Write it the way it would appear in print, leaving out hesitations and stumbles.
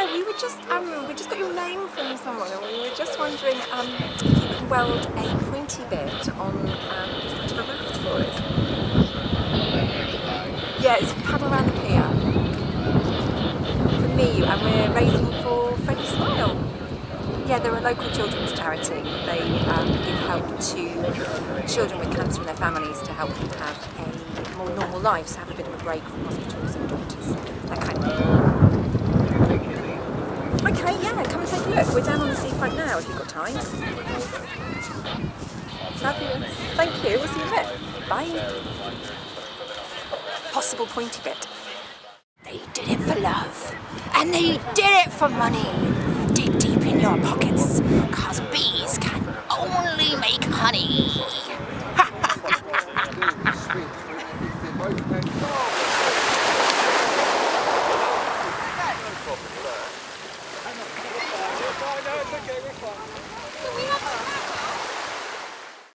Yeah, we just got your name from someone, and we were just wondering if you can weld a pointy bit on the front of a raft for us. Yeah, it's paddle around the pier for me, and we're raising for Freddie Smile. Yeah, they're a local children's charity. They give help to children with cancer and their families to help them have a more normal life, to have a bit of a break from hospitals and doctors, that kind of thing. Okay, yeah, come and take a look. We're down on the seafront now if you've got time. Fabulous. Thank you. We'll see you in a bit. Bye. Possible pointy bit. They did it for love, and they did it for money. Dig deep in your pockets, cause bees can only make honey. No, it's okay, we're fine.